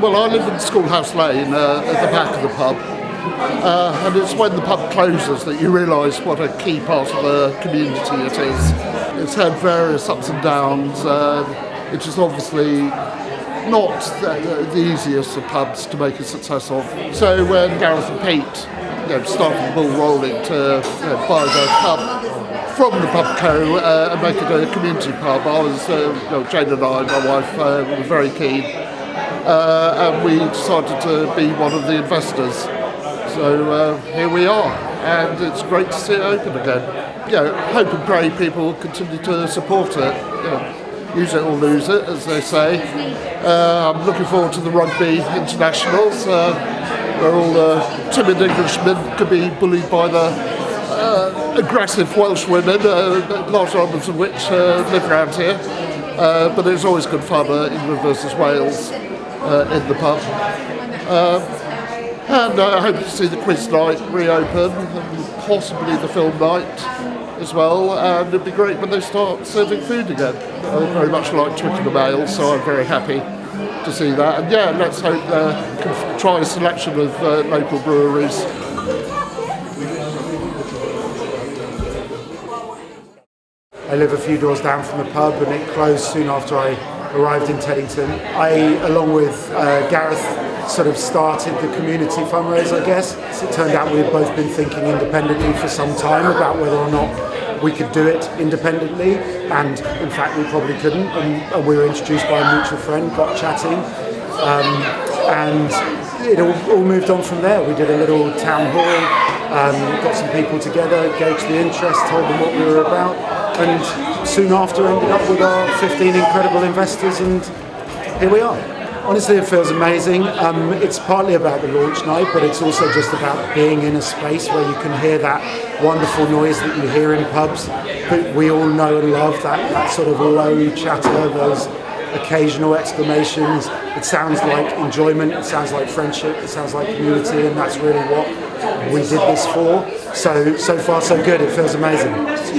Well, I live in Schoolhouse Lane at the back of the pub, and it's when the pub closes that you realise what a key part of the community it is. It's had various ups and downs. It is obviously not the easiest of pubs to make a success of. So when Gareth and Pete started the ball rolling to buy the pub from the pub co and make it a community pub, I was, Jane and I, my wife, were very keen. And we decided to be one of the investors. So here we are, and it's great to see it open again. Hope and pray people continue to support it. Use it or lose it, as they say. I'm looking forward to the rugby internationals, where all the timid Englishmen could be bullied by the aggressive Welsh women, large numbers of which live around here. But it's always good fun, England versus Wales in the pub. And I hope to see the quiz night reopen, and possibly the film night as well, and it'd be great when they start serving food again. I very much like Twickenham Ale, so I'm very happy to see that. And let's hope they can try a selection of local breweries. I live a few doors down from the pub, and it closed soon after I arrived in Teddington. I, along with Gareth, sort of started the community fundraise, I guess. It turned out we had both been thinking independently for some time about whether or not we could do it independently, and in fact we probably couldn't, and we were introduced by a mutual friend, got chatting, and it all moved on from there. We did a little town hall, got some people together, gauged the interest, told them what we were about, and soon after ended up with our 15 incredible investors, and here we are. Honestly, it feels amazing. It's partly about the launch night, but it's also just about being in a space where you can hear that wonderful noise that you hear in pubs that we all know and love, that sort of low chatter, those occasional exclamations. It sounds like enjoyment, it sounds like friendship, it sounds like community, and that's really what we did this for. So far so good, it feels amazing.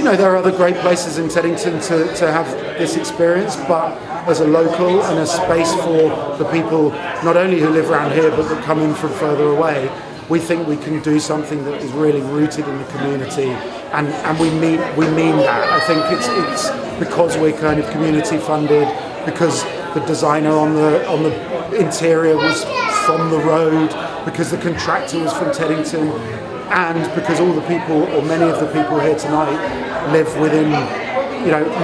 There are other great places in Teddington to have this experience, but as a local and a space for the people not only who live around here but that come in from further away, we think we can do something that is really rooted in the community, and we mean that. I think it's because we're kind of community funded, because the designer on the interior was from the road, because the contractor was from Teddington, and because all the people, or many of the people here tonight, live within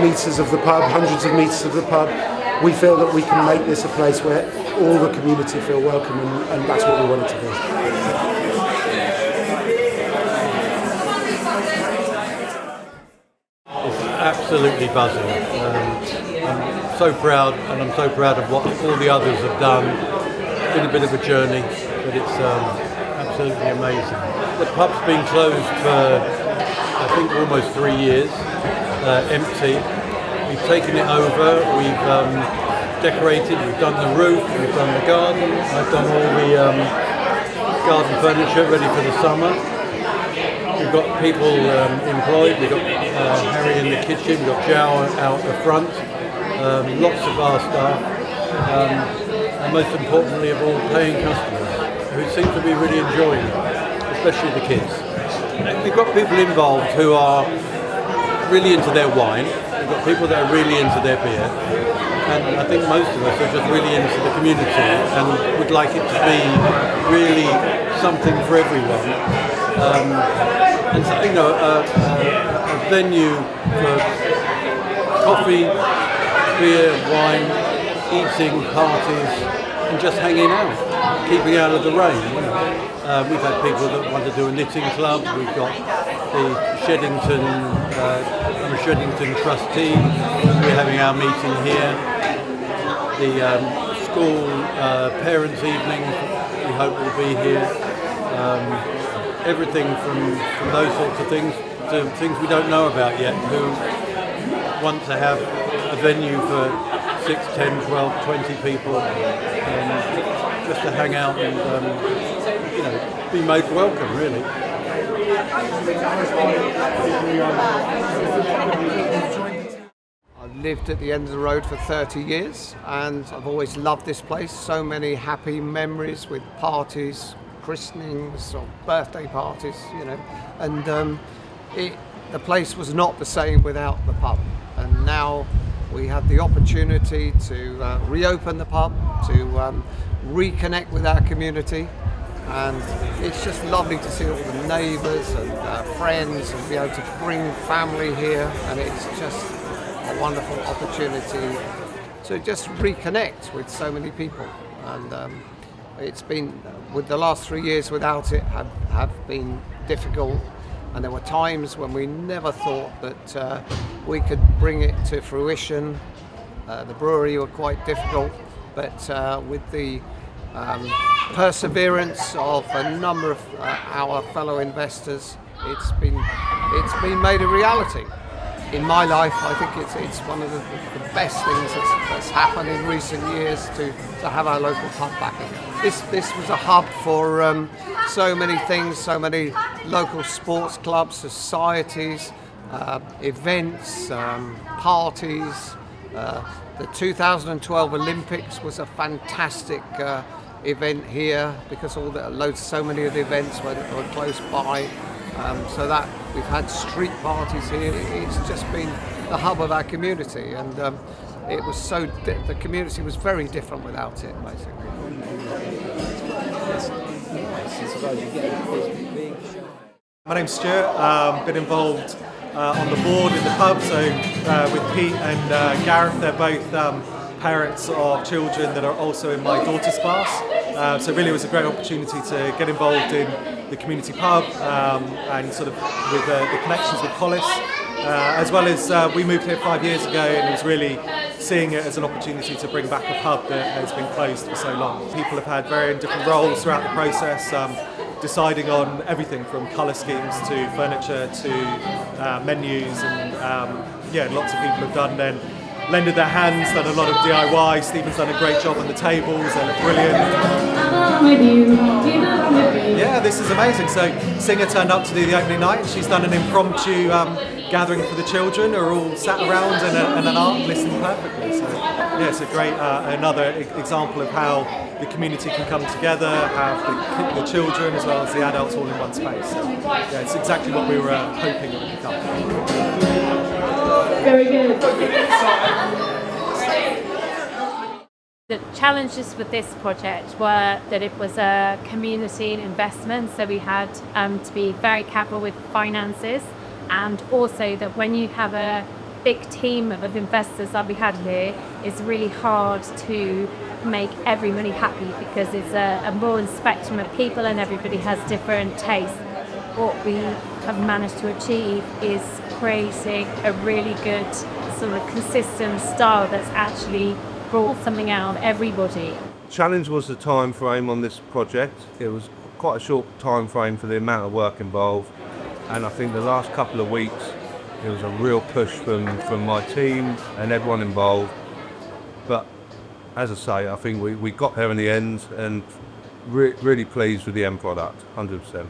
meters of the pub, hundreds of meters of the pub. We feel that we can make this a place where all the community feel welcome, and that's what we want it to be. It's absolutely buzzing. I'm so proud, and I'm so proud of what all the others have done. It's been a bit of a journey, but it's absolutely amazing. The pub's been closed for, I think, almost 3 years, empty. We've taken it over, we've decorated, we've done the roof, we've done the garden, I've done all the garden furniture ready for the summer. We've got people employed, we've got Harry in the kitchen, we've got Joe out the front, lots of our staff, and most importantly of all, paying customers who seem to be really enjoying it, especially the kids. We've got people involved who are really into their wine, we've got people that are really into their beer, and I think most of us are just really into the community and would like it to be really something for everyone. And so, a venue for coffee, beer, wine, eating, parties, and just hanging out, keeping out of the rain. We've had people that want to do a knitting club. We've got the Sheddington, I'm a Sheddington trustee. We're having our meeting here. The school parents' evening, we hope will be here. Everything from those sorts of things to things we don't know about yet, who want to have a venue for 6, 10, 12, 20 people, just to hang out and be made welcome, really. I've lived at the end of the road for 30 years, and I've always loved this place. So many happy memories with parties, christenings or birthday parties, and the place was not the same without the pub. And now we have the opportunity to reopen the pub, to reconnect with our community, and it's just lovely to see all the neighbours and friends and be able to bring family here, and it's just a wonderful opportunity to just reconnect with so many people. And it's been, with the last 3 years without it have been difficult, and there were times when we never thought that we could bring it to fruition. The brewery were quite difficult, but with the perseverance of a number of our fellow investors, it's been made a reality. In my life, I think it's one of the best things that's happened in recent years to have our local pub back again. This was a hub for so many things, so many local sports clubs, societies, events, parties. The 2012 Olympics was a fantastic event here because so many of the events were close by. So that we've had street parties here. It's just been the hub of our community, and it was the community was very different without it, basically. My name's Stuart. Been involved on the board in the pub, so with Pete and Gareth. They're both parents of children that are also in my daughter's class. So really it was a great opportunity to get involved in the community pub and sort of with the connections with Collis. As well as we moved here 5 years ago, and it was really seeing it as an opportunity to bring back a pub that has been closed for so long. People have had very different roles throughout the process, deciding on everything from colour schemes to furniture to menus, and lots of people have done then lended their hands, done a lot of DIY. Stephen's done a great job on the tables, they look brilliant. Yeah, this is amazing. So Singer turned up to do the opening night, and she's done an impromptu gathering for the children who are all sat around and an arm listening perfectly. So yeah, it's a great, another example of how the community can come together, have the children as well as the adults all in one space. So, yeah, it's exactly what we were hoping it would become. Very good. The challenges with this project were that it was a community investment, so we had to be very careful with finances, and also that when you have a big team of investors that we had here, it's really hard to make everybody happy because it's a broad spectrum of people and everybody has different tastes. What we have managed to achieve is creating a really good sort of consistent style that's actually brought something out of everybody. Challenge was the time frame on this project. It was quite a short time frame for the amount of work involved, and I think the last couple of weeks it was a real push from my team and everyone involved. But as I say, I think we got there in the end, and really pleased with the end product, 100%.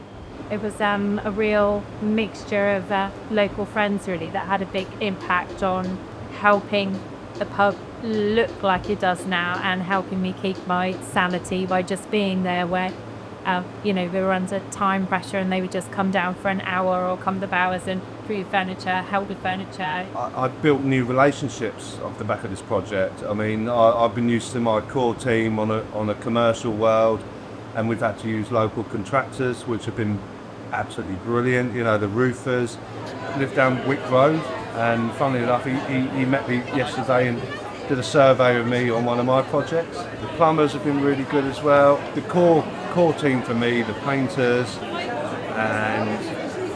It was a real mixture of local friends really that had a big impact on helping the pub look like it does now, and helping me keep my sanity by just being there where we were under time pressure and they would just come down for an hour or come to Bowers and prove furniture, help with furniture. I've built new relationships off the back of this project. I mean, I've been used to my core team on a commercial world, and we've had to use local contractors, which have been absolutely brilliant. You know, the roofers live down Wick Road, and funnily enough, he met me yesterday and did a survey with me on one of my projects. The plumbers have been really good as well. The core team for me, the painters and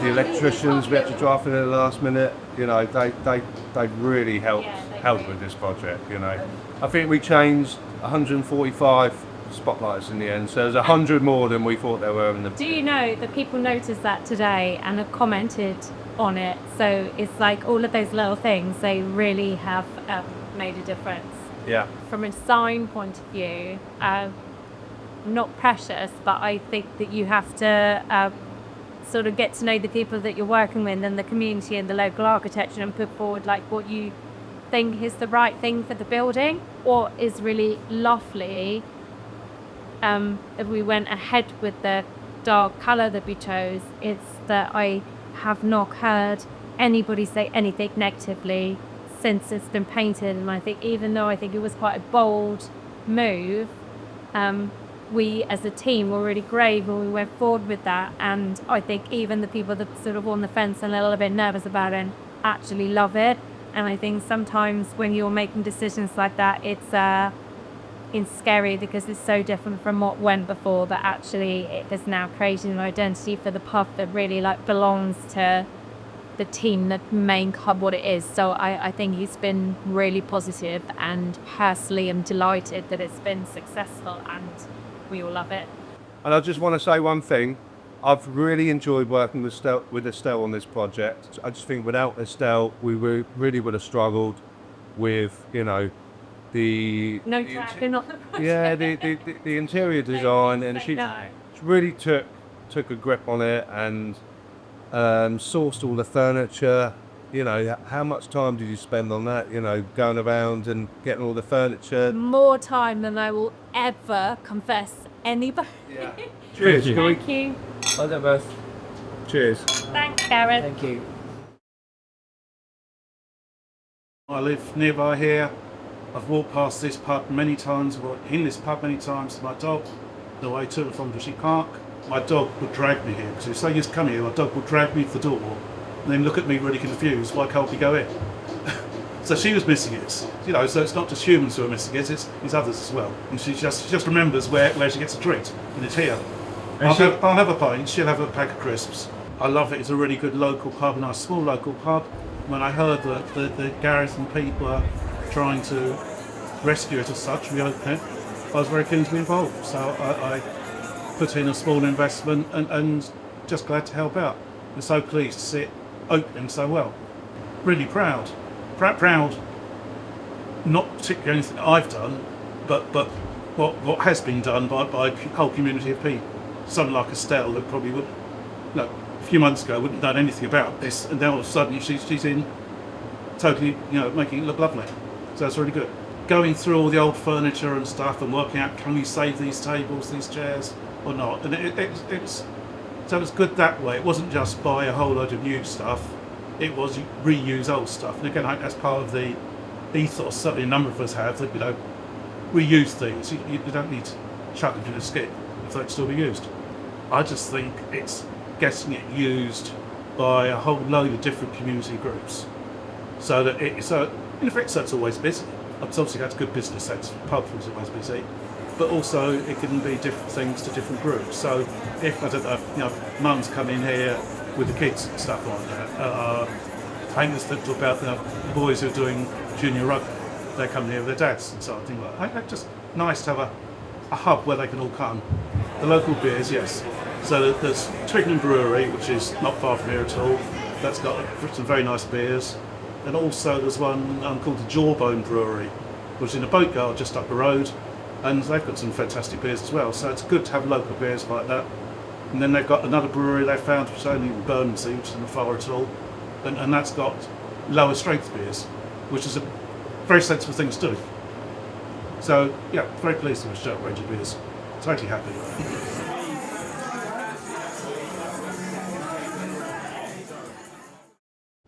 the electricians, we had to draft in at the last minute. You know, they really helped with this project. You know, I think we changed 145 spotlights in the end, so there's 100 more than we thought there were in the. Do you know that people noticed that today and have commented on it? So it's like all of those little things, they really have made a difference. Yeah. From a design point of view, not precious, but I think that you have to sort of get to know the people that you're working with and the community and the local architecture, and put forward like what you think is the right thing for the building. What is really lovely, if we went ahead with the dark colour that we chose, it's that I have not heard anybody say anything negatively since it's been painted. And I think even though I think it was quite a bold move, we as a team were really brave when we went forward with that, and I think even the people that sort of on the fence and a little bit nervous about it actually love it. And I think sometimes when you're making decisions like that, it's scary because it's so different from what went before, but actually it has now created an identity for the pub that really like belongs to the team that made Hub what it is. So I think it's been really positive, and personally I'm delighted that it's been successful and we all love it. And I just want to say one thing. I've really enjoyed working with Estelle on this project. I just think without Estelle, we really would have struggled with, you know, the dragging on the project. Yeah, the interior design, and she really took a grip on it and sourced all the furniture. You know, how much time did you spend on that? You know, going around and getting all the furniture. More time than I will ever confess anybody. Yeah. Cheers. Thank you. Well done, both. Cheers. Thanks, Gareth. Thank you. I live nearby here. I've walked past this pub many times, walked in this pub many times with my dog, the way to and from Bushy Park. My dog would drag me here, because if I used to come here, my dog would drag me to the door and then look at me really confused, why can't we go in? So she was missing it, you know, so it's not just humans who are missing it, it's others as well. And she just remembers where she gets a treat, and it's here. I'll have a pint, she'll have a pack of crisps. I love it, it's a really good local pub, a nice small local pub. When I heard that Gareth and Pete were trying to rescue it as such, reopen it, I was very keen to be involved. So I put in a small investment and just glad to help out. I'm so pleased to see it opening so well. Really proud. Proud, not particularly anything I've done, but what has been done by a whole community of people. Someone like Estelle that probably would, a few months ago wouldn't have done anything about this, and now all of a sudden she's in, totally, making it look lovely. So that's really good. Going through all the old furniture and stuff and working out, can we save these tables, these chairs, or not? And so it's good that way. It wasn't just buy a whole load of new stuff. It was reuse old stuff. And again, I think that's part of the ethos certainly a number of us have, that, reuse things. You don't need to chuck them to the skip if they can still be used. I just think it's getting it used by a whole load of different community groups. So that in effect, so it's always busy. It's obviously got a good business sense. The pub is always busy. But also it can be different things to different groups. So if, I don't know, mums come in here with the kids and stuff like that. Painters that talk about the boys who are doing junior rugby, they come here with their dads and so on, things like that. It's just nice to have a hub where they can all come. The local beers, yes. So there's Twickenham Brewery, which is not far from here at all. That's got some very nice beers. And also there's one called the Jawbone Brewery, which is in a boatyard just up the road. And they've got some fantastic beers as well. So it's good to have local beers like that. And then they've got another brewery they found, which is only in Bermondsey, which isn't far at all. And that's got lower strength beers, which is a very sensible thing to do. So, yeah, very pleased with the range of beers. Totally happy.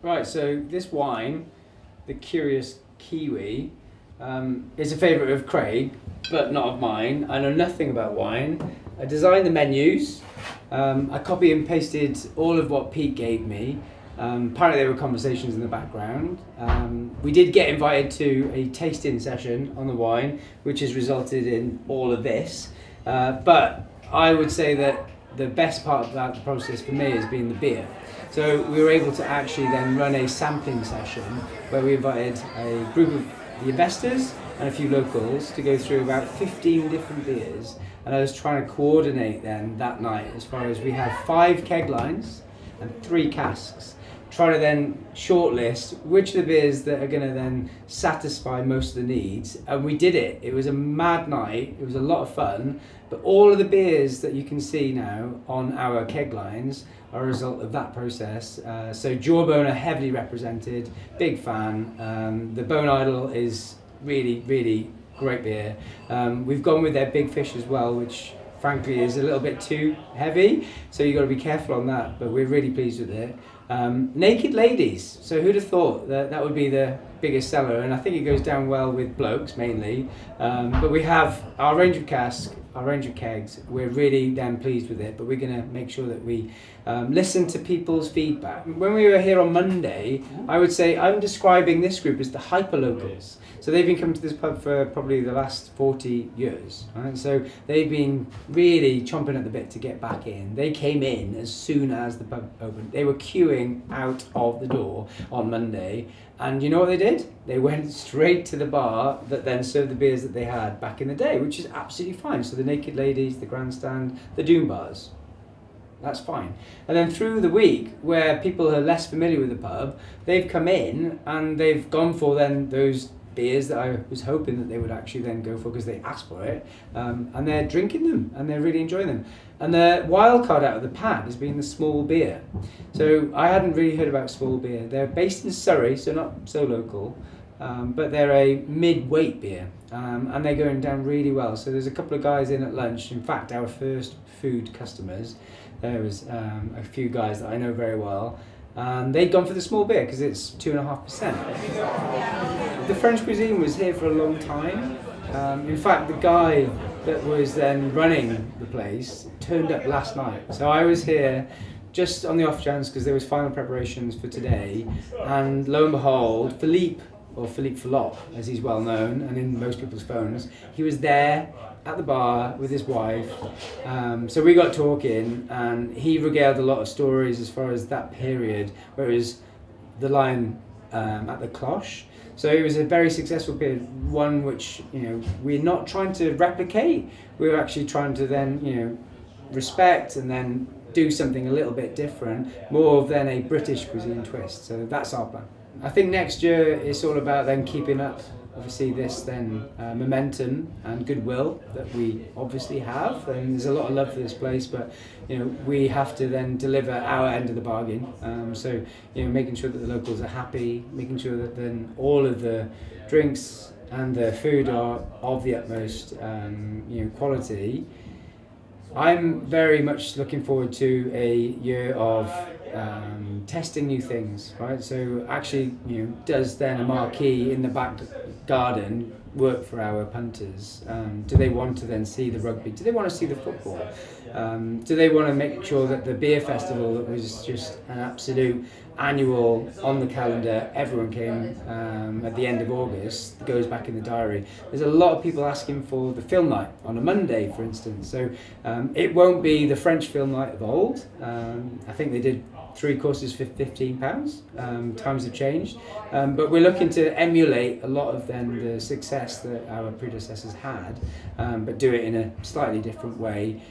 Right, so this wine, the Curious Kiwi, is a favourite of Craig, but not of mine. I know nothing about wine. I designed the menus. I copy and pasted all of what Pete gave me. Apparently there were conversations in the background. We did get invited to a tasting session on the wine, which has resulted in all of this. But I would say that the best part about the process for me has been the beer. So we were able to actually then run a sampling session where we invited a group of the investors and a few locals to go through about 15 different beers. And I was trying to coordinate then that night as far as we have 5 keg lines and 3 casks. try to then shortlist which are the beers that are going to then satisfy most of the needs. And we did it. It was a mad night. It was a lot of fun. But all of the beers that you can see now on our keg lines are a result of that process. So Jawbone are heavily represented. Big fan. The Bone Idol is really, really great beer. We've gone with their Big Fish as well, which frankly is a little bit too heavy, so you've got to be careful on that, but we're really pleased with it. Naked Ladies, so who'd have thought that that would be the biggest seller, and I think it goes down well with blokes mainly, but we have our range of casks, our range of kegs. We're really damn pleased with it, but we're going to make sure that we listen to people's feedback. When we were here on Monday, I would say I'm describing this group as the hyper-locals. So they've been coming to this pub for probably the last 40 years, right? So they've been really chomping at the bit to get back in. They came in as soon as the pub opened. They were queuing out of the door on Monday, and you know what they did? They went straight to the bar that then served the beers that they had back in the day, which is absolutely fine. So the Naked Ladies, the Grandstand, the Doom Bars. That's fine. And then through the week, where people are less familiar with the pub, they've come in and they've gone for then those beers that I was hoping that they would actually then go for because they asked for it, and they're drinking them and they're really enjoying them. And the wild card out of the pack has been the Small Beer. So I hadn't really heard about Small Beer. They're based in Surrey, so not so local, but they're a mid-weight beer, and they're going down really well. So there's a couple of guys in at lunch. In fact, our first food customers, there was a few guys that I know very well, and they'd gone for the Small Beer because it's 2.5%. The French cuisine was here for a long time. In fact, the guy that was then running the place turned up last night. So I was here just on the off chance because there was final preparations for today, and lo and behold, Philippe Fallotte, as he's well known and in most people's phones, he was there at the bar with his wife. So we got talking, and he regaled a lot of stories as far as that period, where it was the Lion at the Cloche. So it was a very successful period, one which, you know, we're not trying to replicate. We're actually trying to then, you know, respect and then do something a little bit different, more than a British cuisine twist. So that's our plan. I think next year it's all about then keeping up, obviously, this then momentum and goodwill that we obviously have, and there's a lot of love for this place, but you know, we have to then deliver our end of the bargain. So you know, making sure that the locals are happy, making sure that then all of the drinks and the food are of the utmost you know, quality. I'm very much looking forward to a year of testing new things, right? So actually, you know, does then a marquee in the back garden work for our punters? Do they want to then see the rugby? Do they want to see the football? Do they want to make sure that the beer festival that was just an absolute annual on the calendar, everyone came at the end of August, goes back in the diary? There's a lot of people asking for the film night on a Monday, for instance. So it won't be the French film night of old. I think they did 3 courses for £15. Times have changed, but we're looking to emulate a lot of then the success that our predecessors had, but do it in a slightly different way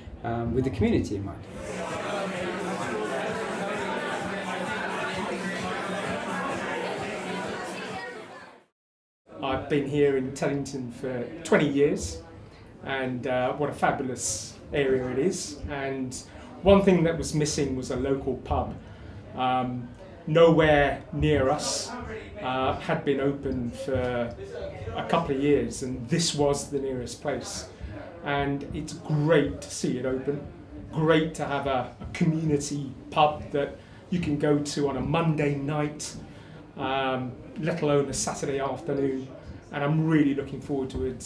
with the community in mind. I've been here in Teddington for 20 years, and what a fabulous area it is. And one thing that was missing was a local pub. Nowhere near us had been open for a couple of years, and this was the nearest place. And it's great to see it open, great to have a community pub that you can go to on a Monday night, let alone a Saturday afternoon. And I'm really looking forward to it,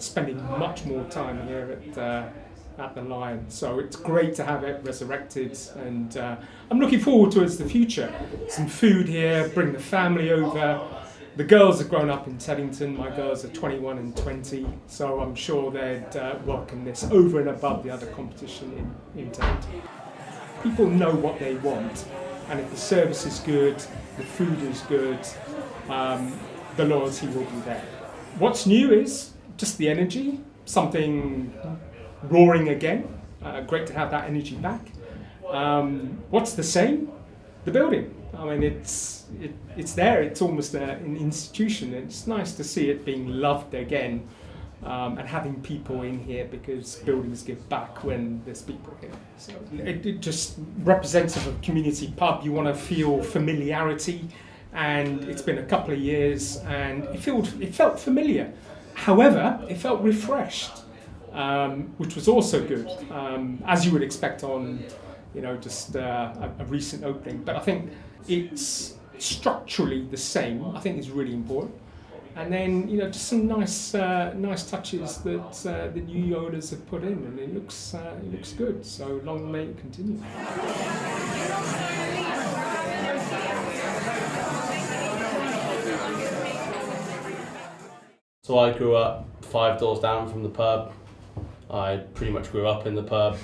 spending much more time here at the Lion. So it's great to have it resurrected, and I'm looking forward towards the future. Some food here, bring the family over. The girls have grown up in Teddington. My girls are 21 and 20, so I'm sure they'd welcome this over and above the other competition in Teddington. People know what they want, and if the service is good, the food is good, the loyalty will be there. What's new is just the energy, something roaring again. Great to have that energy back. What's the same? the building. I mean, it's there. It's almost an institution. And it's nice to see it being loved again, and having people in here, because buildings give back when there's people here. So it just represents a community pub. You want to feel familiarity, and it's been a couple of years, and it felt familiar. However, it felt refreshed, which was also good, as you would expect on, just a recent opening. But I think it's structurally the same. I think it's really important. And then, just some nice touches that the new owners have put in, and it looks good. So long may it continue. So I grew up 5 doors down from the pub. I pretty much grew up in the pub.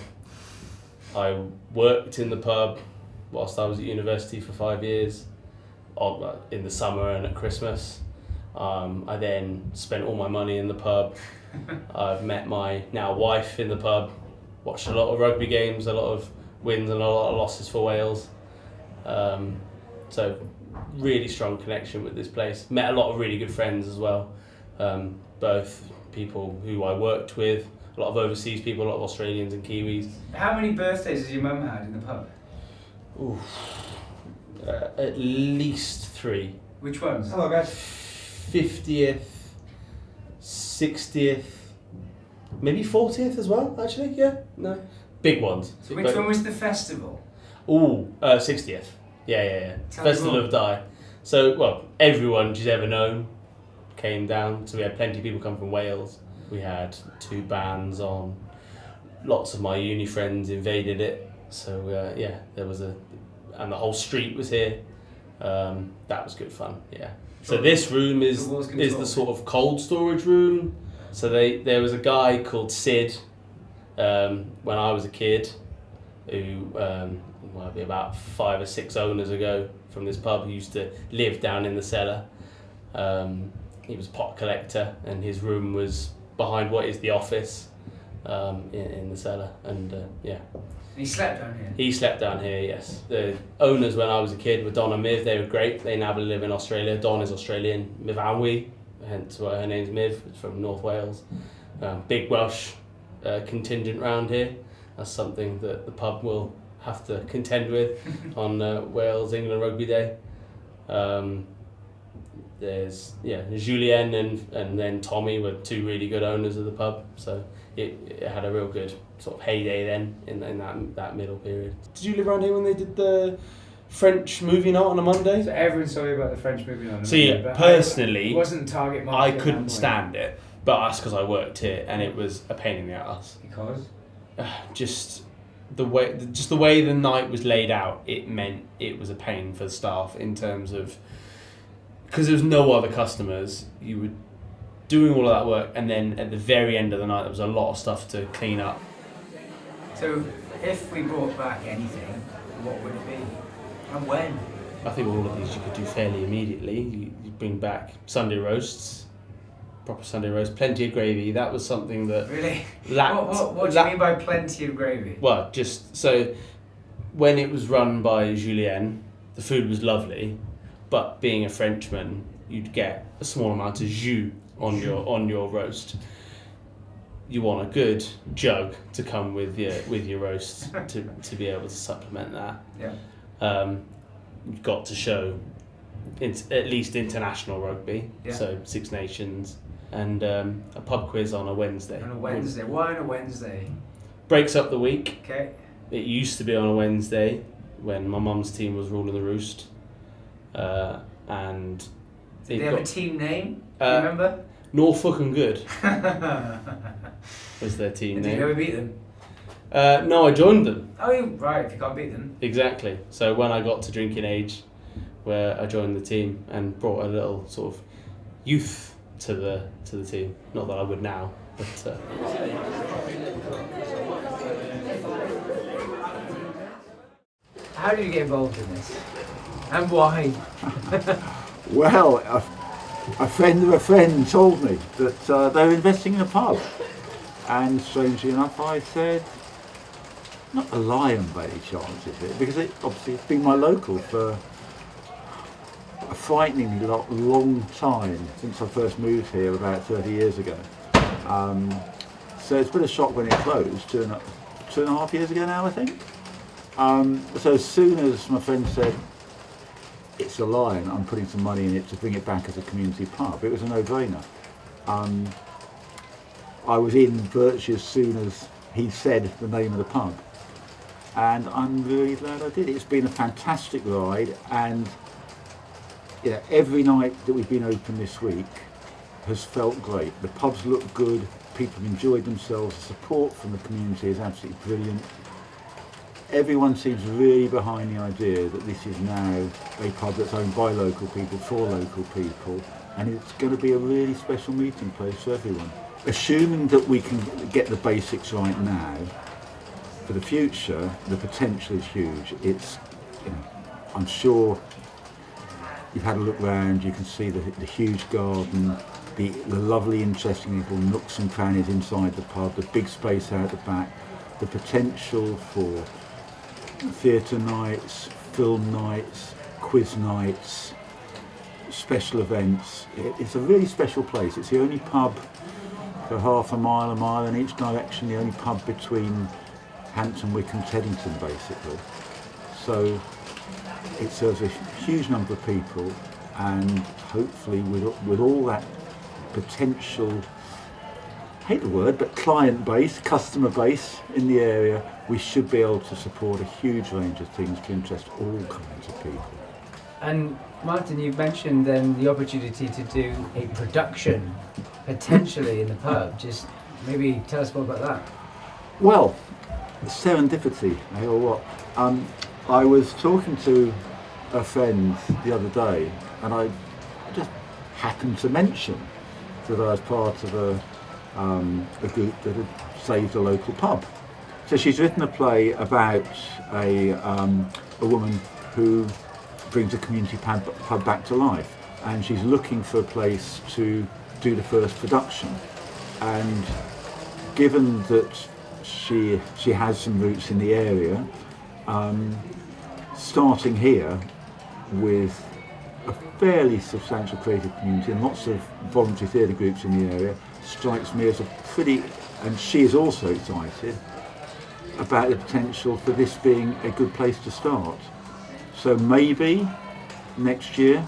I worked in the pub whilst I was at university for 5 years, in the summer and at Christmas. I then spent all my money in the pub. I've met my now wife in the pub, watched a lot of rugby games, a lot of wins and a lot of losses for Wales. So really strong connection with this place. Met a lot of really good friends as well. Both people who I worked with, a lot of overseas people, a lot of Australians and Kiwis. How many birthdays has your mum had in the pub? Ooh, at least 3. Which ones? Hello guys. 50th, 60th, maybe 40th as well, actually, yeah. No. Big ones. So which one was the festival? Ooh, 60th. Yeah. Festival of Die. So, well, everyone she's ever known came down. So we had plenty of people come from Wales. We had 2 bands on. Lots of my uni friends invaded it. So there was and the whole street was here. That was good fun. Yeah. So this room is the sort of cold storage room. So there was a guy called Sid when I was a kid, who might be about 5 or 6 owners ago from this pub, who used to live down in the cellar. He was a pot collector, and his room was behind what is the office in the cellar. And he slept down here? He slept down here, yes. The owners when I was a kid were Don and Miv. They were great. They now live in Australia. Don is Australian. Miv Anwi, hence why her name's Miv, from North Wales. Big Welsh contingent round here. That's something that the pub will have to contend with on Wales-England Rugby Day. There's Julien and then Tommy were 2 really good owners of the pub, so it had a real good sort of heyday then in that middle period. Did you live around here when they did the French movie night on a Monday? So everyone's sorry about the French movie night on a Monday. Monday. But personally, it wasn't target market. I couldn't stand it, but that's because I worked here and it was a pain in the ass. Because just the way the night was laid out, it meant it was a pain for the staff in terms of, because there was no other customers, you were doing all of that work, and then at the very end of the night there was a lot of stuff to clean up. So if we brought back anything, what would it be? And when? I think all of these you could do fairly immediately. You bring back Sunday roasts, proper Sunday roast, plenty of gravy. That was something that really what do you mean by plenty of gravy? Well, just so when it was run by Julien, the food was lovely, but being a Frenchman, you'd get a small amount of jus on your roast. You want a good jug to come with your roast to be able to supplement that. Yeah. You've got to show at least international rugby, yeah. So 6 Nations, and a pub quiz on a Wednesday. On a Wednesday. Why on a Wednesday? Breaks up the week. Okay. It used to be on a Wednesday when my mum's team was ruling the roost. And did they have a team name? Do you remember? Norfolk and Good was their team name. Did you ever beat them? No, I joined them. Oh, right, if you can't beat them. Exactly. So when I got to drinking age, where I joined the team and brought a little sort of youth to the team. Not that I would now, but... How did you get involved in this? And why? Well, a friend of a friend told me that they were investing in a pub. And strangely enough, I said, not a lion by any chance, is it? Because obviously it's been my local for a frighteningly long time, since I first moved here about 30 years ago. So it's been a shock when it closed, two and a half years ago now, I think. So as soon as my friend said, it's a lion, I'm putting some money in it to bring it back as a community pub, it was a no-brainer. I was in virtually as soon as he said the name of the pub, and I'm really glad I did. It's been a fantastic ride, and every night that we've been open this week has felt great. The pubs look good, people have enjoyed themselves, the support from the community is absolutely brilliant. Everyone seems really behind the idea that this is now a pub that's owned by local people, for local people, and it's going to be a really special meeting place for everyone. Assuming that we can get the basics right now, for the future, the potential is huge. It's, I'm sure you've had a look round, you can see the huge garden, the lovely, interesting little nooks and crannies inside the pub, the big space out the back, the potential for theatre nights, film nights, quiz nights, special events. It's a really special place. It's the only pub for half a mile in each direction, the only pub between Hampton Wick and Teddington, basically. So it serves a huge number of people, and hopefully with all that potential, I hate the word, but client base, customer base in the area, we should be able to support a huge range of things to interest all kinds of people. And Martin, you've mentioned then the opportunity to do a production potentially in the pub. Just maybe tell us more about that. Well, serendipity, or what? I was talking to a friend the other day, and I just happened to mention that I was part of a group that had saved a local pub. So she's written a play about a woman who brings a community pub back to life, and she's looking for a place to do the first production. And given that she has some roots in the area, starting here with a fairly substantial creative community and lots of voluntary theatre groups in the area strikes me as a pretty, and she is also excited about the potential for this being a good place to start. So maybe next year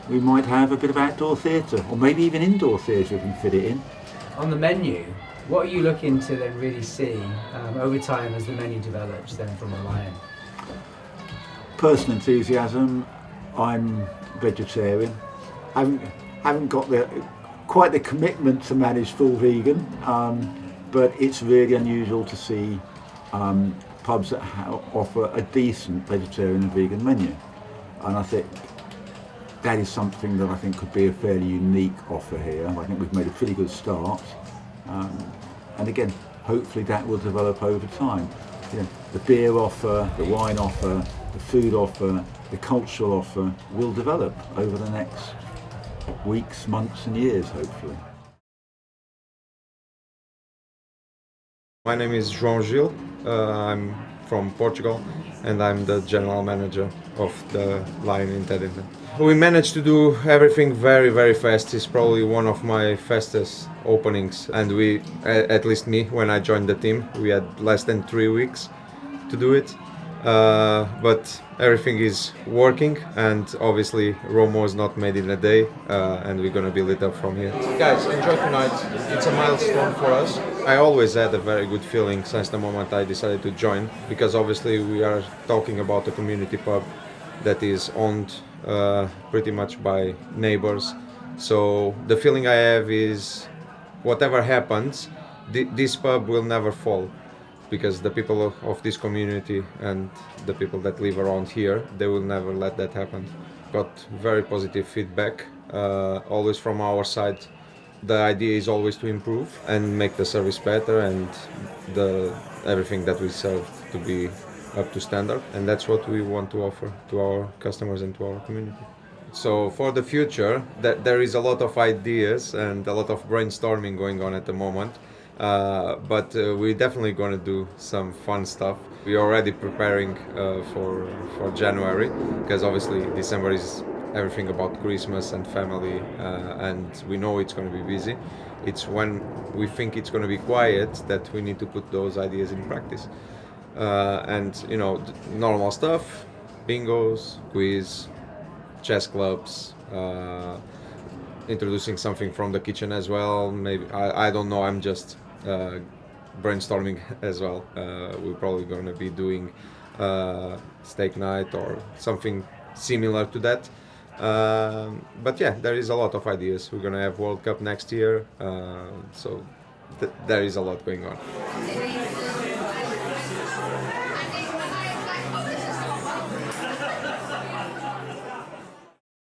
we might have a bit of outdoor theatre, or maybe even indoor theatre if we can fit it in. On the menu, what are you looking to then really see over time as the menu develops then from a Lion? Personal enthusiasm. I'm vegetarian. Haven't got quite the commitment to manage full vegan, but it's really unusual to see pubs that offer a decent vegetarian and vegan menu, and I think that is something that I think could be a fairly unique offer here. I think we've made a pretty good start, and again, hopefully that will develop over time. The beer offer, the wine offer, the food offer, the cultural offer will develop over the next weeks, months and years, hopefully. My name is João Gil. I'm from Portugal, and I'm the general manager of the Lion in Teddington. We managed to do everything very, very fast. It's probably one of my fastest openings, and we, at least me, when I joined the team, we had less than 3 weeks to do it. But everything is working, and obviously Roma is not made in a day, and we're gonna build it up from here. Guys, enjoy tonight. It's a milestone for us. I always had a very good feeling since the moment I decided to join, because obviously we are talking about a community pub that is owned pretty much by neighbors. So the feeling I have is whatever happens, this pub will never fall, because the people of this community and the people that live around here, they will never let that happen. Got very positive feedback, always from our side. The idea is always to improve and make the service better, and everything that we serve to be up to standard, and that's what we want to offer to our customers and to our community. So for the future, there is a lot of ideas and a lot of brainstorming going on at the moment, But we're definitely going to do some fun stuff. We're already preparing for January, because obviously December is everything about Christmas and family, and we know it's going to be busy. It's when we think it's going to be quiet that we need to put those ideas in practice. And you know, normal stuff, bingos, quiz, chess clubs, introducing something from the kitchen as well. Maybe I don't know. I'm just brainstorming as well. We're probably going to be doing steak night or something similar to that. But yeah, there is a lot of ideas. We're going to have World Cup next year, so there is a lot going on.